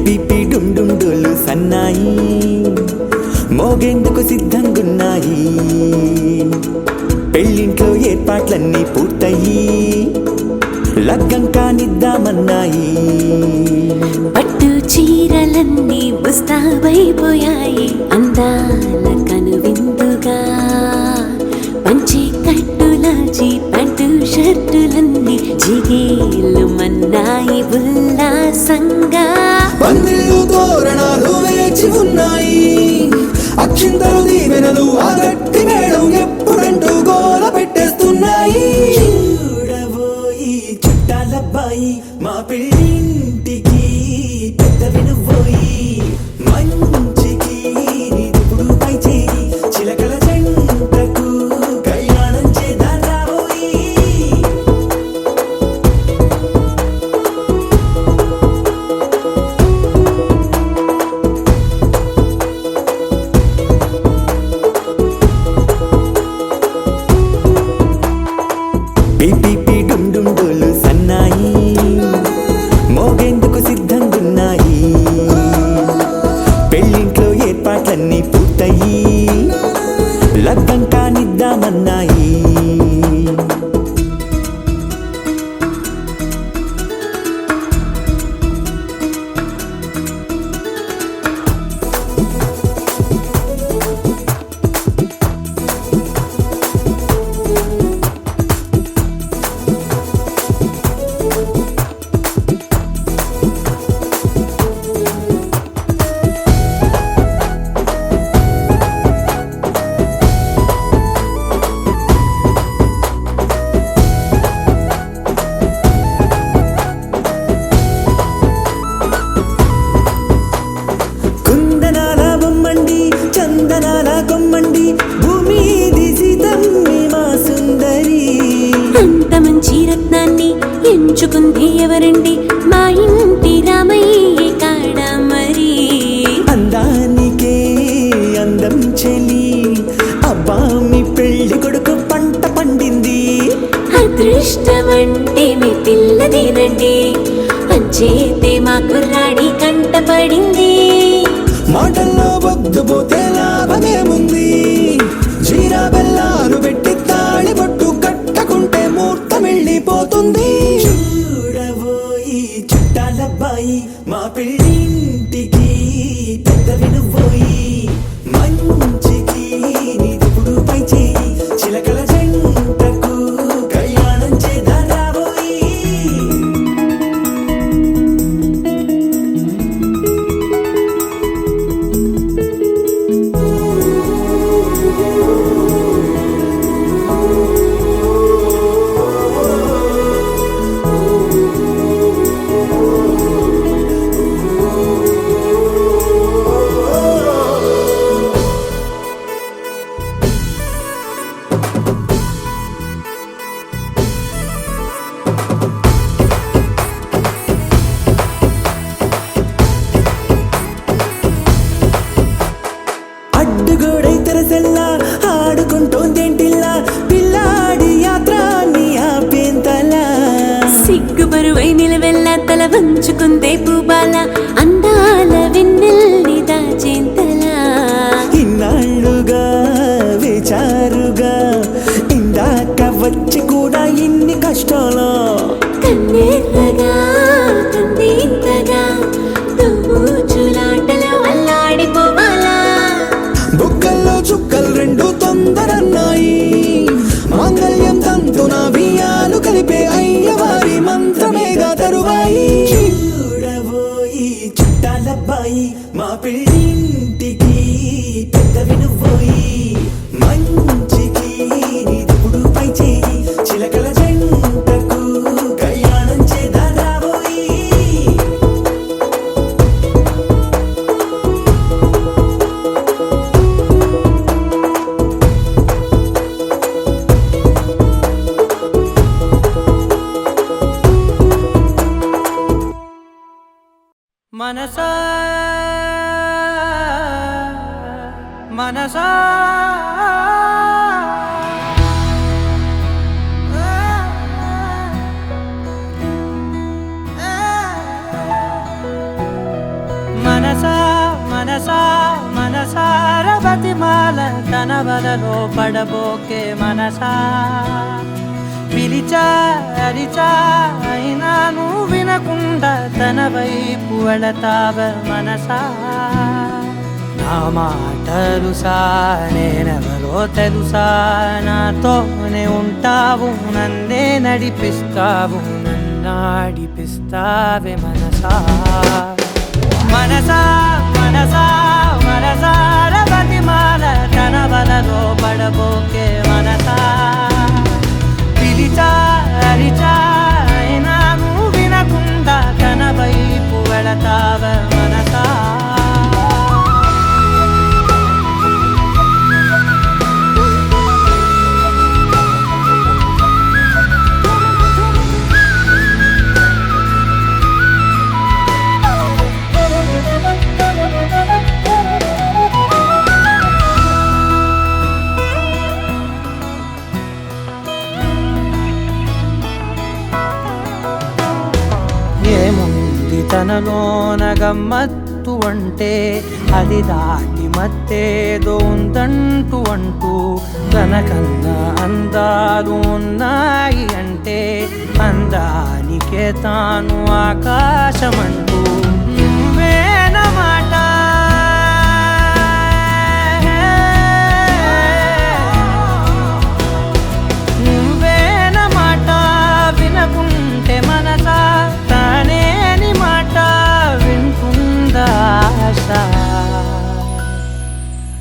PP డుండుండులు సన్నాయి మోగేందుకు సిద్ధంగున్నాయి. పెళ్ళింట్లో ఏర్పాట్లన్నీ పూర్తయి లగ్గం కానిద్దామన్నాయి. పట్టు చీరలన్నీ ముస్తాబైపోయాయి అందాల కనువిందుగా. పంచి కట్టులాచి ప్యాంటు షర్టులన్నీ జిగేలు మన్నాయి ఉల్లాసంగా. పందిళ్ళు తోరణాలు వేచి ఉన్నాయి, అక్షింతలు దీవెనలు ఆ గట్టి మేడం ఎప్పుడంటూ గోల పెట్టేస్తున్నాయి. చూడబోయి చుట్టాలబ్బాయి మా పెళ్ళింటికి పెద్ద వినుబోయి. మంచికి ఇప్పుడు పై చేయి చిలకల జంటకు కళ్యాణం చేద్దాం రాబోయి. పిపి డుండుండులు సన్నాయి మోగేందుకు సిద్ధంగున్నాయి. పెళ్ళింట్లో ఏర్పాట్లన్నీ పూర్తయి లగ్గం కానిద్దామన్నాయి. చందనాల కొమ్మండి భూమి దిశితమ్మి మా సుందరి. అంత మంచి రత్నాన్ని ఎంచుకుంది ఎవరండి? మా ఇంటి రామయ్య కాడ మరి. అందానికే అందం చెలి అబ్బా మీ పెళ్లి కొడుకు పంట పండింది. అదృష్టమంటే మీ పిల్లదేనండి, అంచేతే మా కుర్రాడి కంట పడింది. మాటల్లో బొద్దుపోతే లాభమేముంది? జీరా బెల్లాలు పెట్టి తాళి బొట్టు కట్టకుంటే ముహూర్తం వెళ్ళిపోతుంది. చూడబోయి చుట్టాలబ్బాయి మా పెళ్ళింటికి పెద్ద వినుబోయి. మంచికి ఇప్పుడు పై చేయి చిలకల జంట మనసా మనసా మనసా మనసా మనసార బతిమాల తన వలలో పడబోకే మనసా పిలిచా అరిచా అయినా నువ్వు వినకుండా తన వైపు వెళతావ మనసా నా మాటలుసా నేనెవరో తెలుసా నాతోనే ఉంటావు నన్నే నడిపిస్తావు నన్నాడిపిస్తావే మనసా మనసా మనసా మనసార బతిమాల తన వలలో పడబోకే మనసా పిలిచా అరిచా అయినా నువ్వు వినకుండా తన వైపు వెళతావ మనసా ఏముంది తనలోన గమ్మత్తు అంటే అది దాటి మత్తేదో ఉందంటూ అంటూ తనకన్నా అందాలు ఉన్నాయి అంటే అందానికే తాను ఆకాశమంటూ నువ్వేనమాట నువ్వేనమాట వినకుంటే మనసా తానేని మాట వింటుందా ఆశ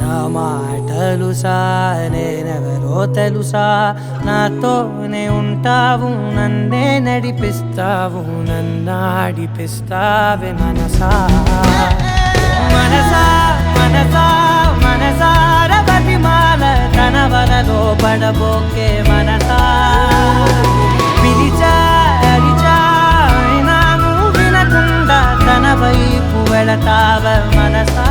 నా మాటలుసా నేనెవరో తెలుసా నాతోనే ఉంటావు నన్నే నడిపిస్తావు నన్నాడిపిస్తావే మనసా మనసా మనసా మనసార బతిమాల తన వలలో పడబోకే మనసా పిలిచా అరిచా అయినా నువ్వు వినకుండా తన వైపు వెళతావ మనసా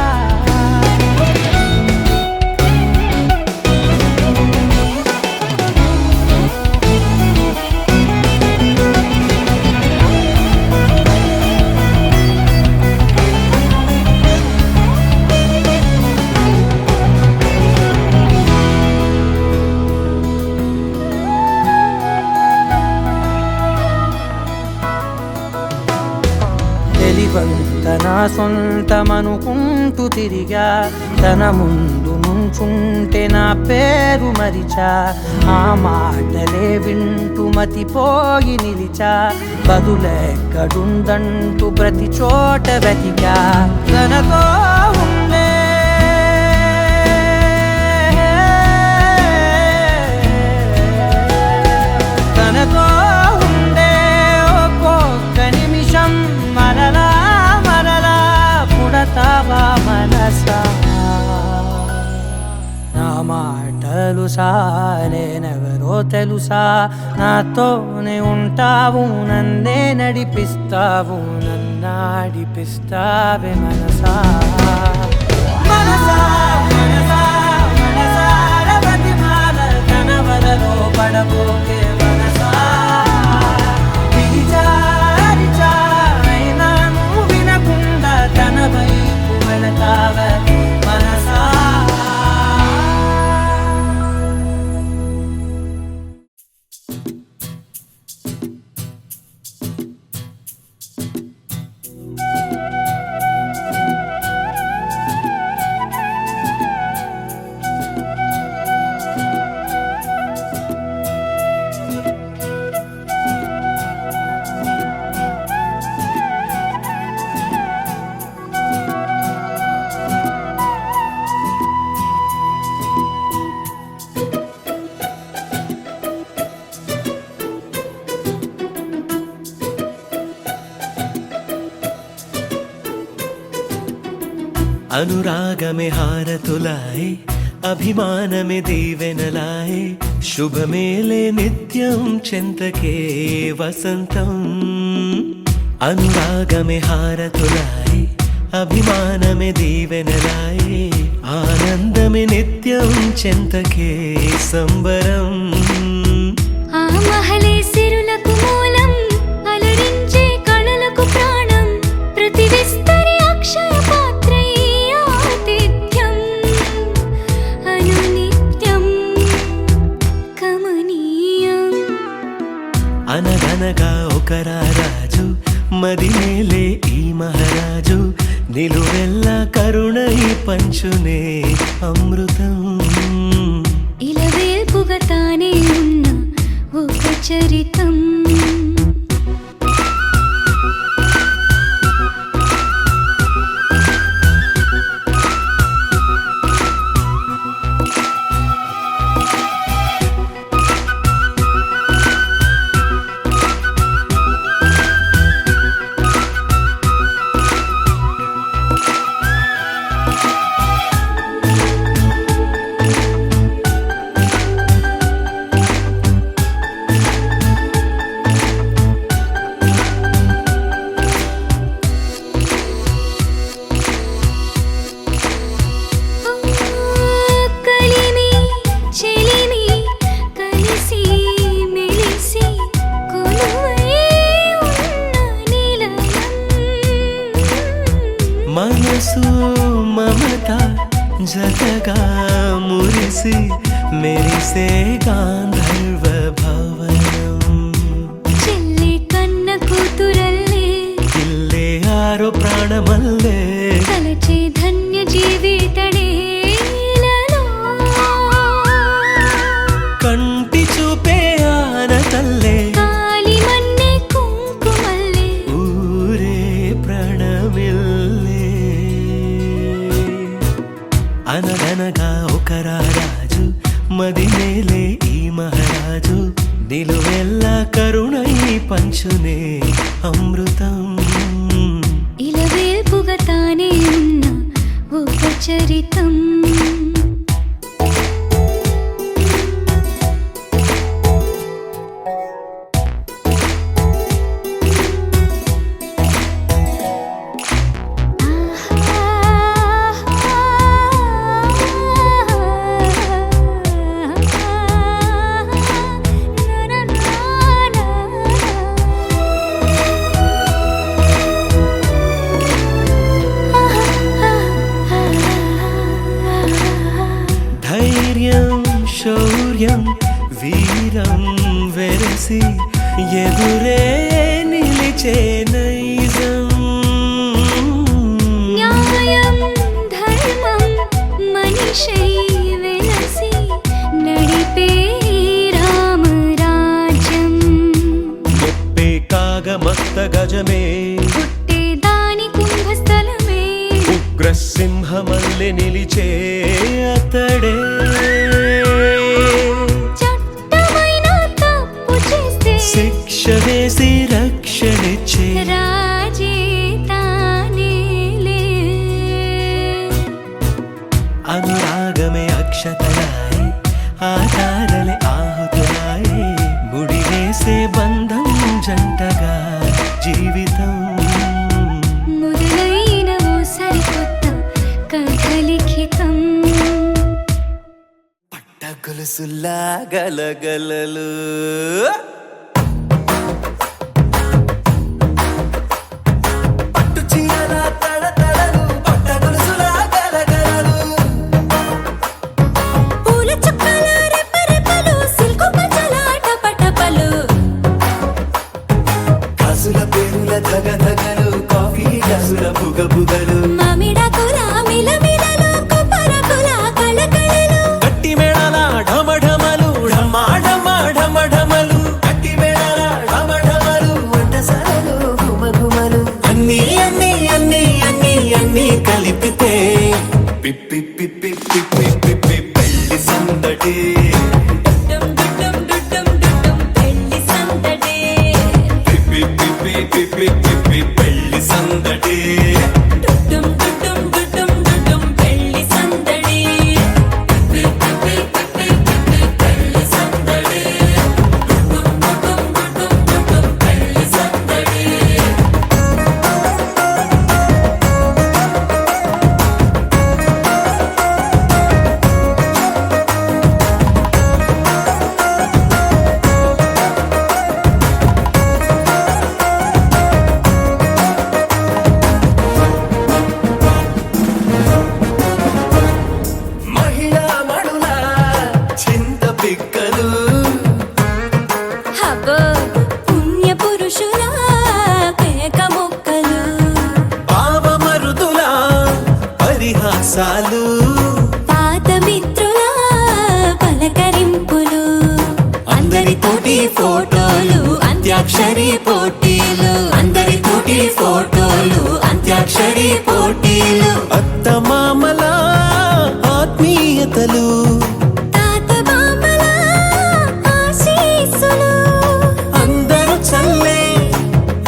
తన సొంతమనుకుంటూ తిరిగా తన ముందు నుంచుంటే నా పేరు మరిచా ఆ మాటలే వింటూ మతిపోయి నిలిచా బదులెక్కడుందంటూ ప్రతి చోట వెతికా తనతో ఉండే తనతో ఉండే ఒక్కొక్క నిమిషం మరలా పుడతావా మనసా నా మాటలుసా నేనెవరో తెలుసా నాతోనే ఉంటావు నన్నే నడిపిస్తావు నన్నాడిపిస్తావే మనసా మనసా మనసా మనసార బతిమాల తన వలలో పడబోకే మనసా పిలిచా అరిచా అయినా నువ్వు వినకుండా తన వైపు వెళతావ మనసా అనురాగమే హారతులాయే అభిమానమే దీవెనలాయే శుభమేలే నిత్యం చెంతకే వసంతం అనురాగమే హారతులాయి అభిమానమే దీవెనలాయి ఆనందమే నిత్యం చెంతకే సంబరం ఆ మహలే సిరులకు మూలం అలరించే కళలకు ప్రాణం ప్రతి విస్తరి అక్షయ పాత్రై ఆతిథ్యం అనునిత్యం కమనీయం అనగనగా ఒక రాజు మదినేలే ఈ మహారాజు నిలువెల్ల కరుణై పంచునే అమృతం ఇలవేల్పుగా తానే ఉన్న ఒక చరితం మనసు మమత జతగా మురిసి మెరిసే గాంధర్వ భవనం చెల్లి కన్న కూతురల్లే ఇల్లే ఆరో ప్రాణమల్లే కలచే ధన్య జీవితడేలలో కంటి చూపే ఆనతల్లే కాలి మన్నే కుంకుమల్లే ఊరే ప్రణమిల్లే అనగనగా ఒక రాజు మదినేలే ఈ మహారాజు నిలువెల్ల కరుణై పంచునే అమృతం ఇలవేల్పుగా తానే ఉన్న ఒక చరితం ధైర్యం శౌర్యం వీరం వెరసి ఎదురే నిలిచే నైజం న్యాయం ధర్మం మనిషై వెలసి నడిపే రామరాజ్యం ముప్పే కాగమత్త గజమే పుట్టే దాని కుంభస్థలమే ఉగ్రసింహమల్లె నిలిచే అతడే చట్టమైన తప్పు చేస్తే శిక్ష వేసి రక్షణిచ్చే రాజే తానేలే అనురాగమే అక్షతలాయి ఆధారలే ఆహుతులాయి ముడివేసే బంధం జంటగా జీవితం మొదలైన ఓ సరికొత్త కథ లిఖితం పట్టగొలుసులా గలగలలు పట్టు చీరల తడతడలు పట్టగొలుసులా గలగలలు పూల చుక్కల రెప్పరెప్పలు సిల్కు పచ్చల టపటపలు కాసుల పేరుల ధగధగలు కాఫీ గ్లాసుల బుగబుగలు మామిడాకుల మిలమిలలు కొబ్బరకుల కళకళలు గట్టి మేళాల ఢమఢమలు ఢమా ఢమా ఢమఢమలు సరసాలు పాత మిత్రుల పలకరింపులు అందరితోటి ఫోటోలు అంత్యాక్షరి పోటీలు అందరితోటి ఫోటోలు అంత్యాక్షరి పోటీలు అత్తమామల ఆత్మీయతలు తాత బామ్మల ఆశీస్సులు అందరూ చల్లే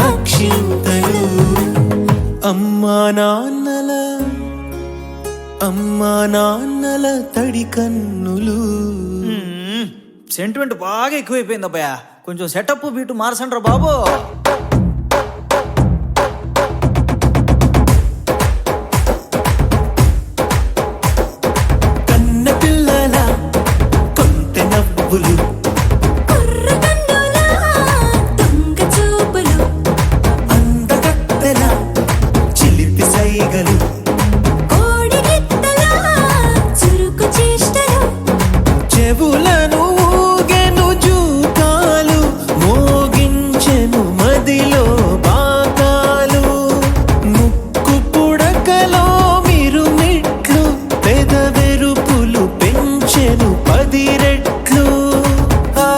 అక్షింతలు అమ్మా నాన్నల తడి కన్నులు. సెంటిమెంట్ బాగా ఎక్కువైపోయింది అబ్బాయ, కొంచెం సెటప్ బీటు మార్చండ్రా బాబు. కన్న పిల్లల కొంటె నవ్వులు కుర్రకన్నుల దొంగ చూపులు అందగత్తెల చిలిపి సైగలు కోడిగిత్తల చురుకు చేష్టలు చెవులను ఊగెను జూకాలు మోగించెను మదిలో బాకాలు ముక్కు పుడకలో మిరుమిట్లు పెదవెరుపులు పెంచెను 10 రెట్లు ఆ,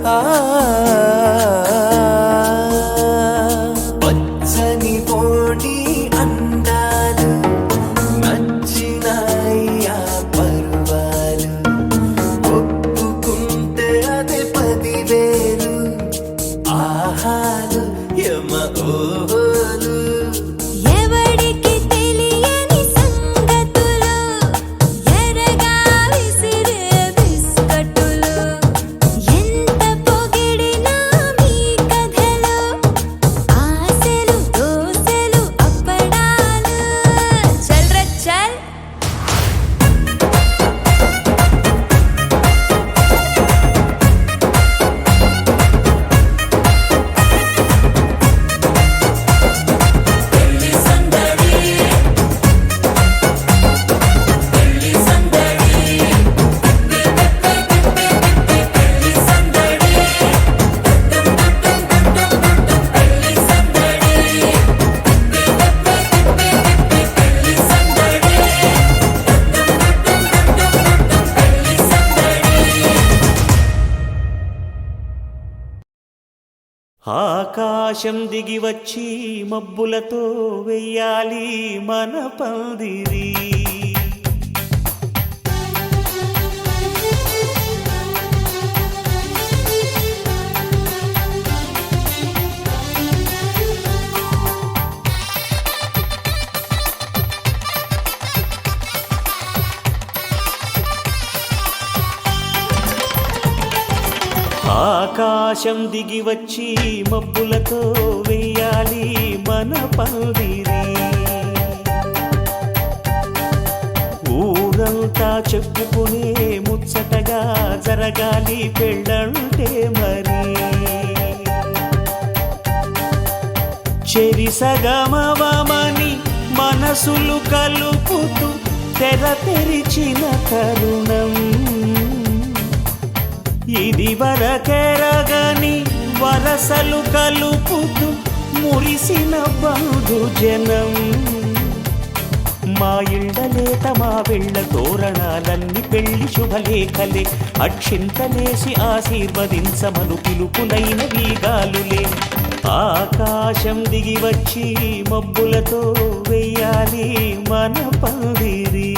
ఆ, పచ్చని పోటీ అందాలు నచ్చినాయ్యా పర్వాలు ఒప్పుకుంటే అదే 10,000 ఆహాలు యమ ఓహోలు ఎవడికి తెలియని సంగతులు ఎరగా విసిరే బిస్కట్టులు ఎంత పొగిడినా మీ కథలు ఆశలు దోశలు అప్పడాలు చల్ రే చల్ ఆకాశం దిగి వచ్చి మబ్బులతో వెయ్యాలి మన పందిరి. ఆకాశం దిగి వచ్చి మబ్బులతో వెయ్యాలి మన పందిరి. ఊరంతా చెప్పుకునే ముచ్చటగా జరగాలి పెళ్ళంటే మరి. చెరిసగమవమని మనసులు కలుపుతూ తెర తెరిచిన తరుణం ఇది వరకెరగని వరసలు కలుపుతూ మురిసిన బంధుజనం. మా ఇళ్ళలేత మా వెళ్ళ తోరణాలన్నీ పెళ్లి శుభలేఖలే అక్షింతలేసి ఆశీర్వదించమను పిలుపులైన వీగాలులే. ఆకాశం దిగి వచ్చి మబ్బులతో వెయ్యాలి మన పందిరి.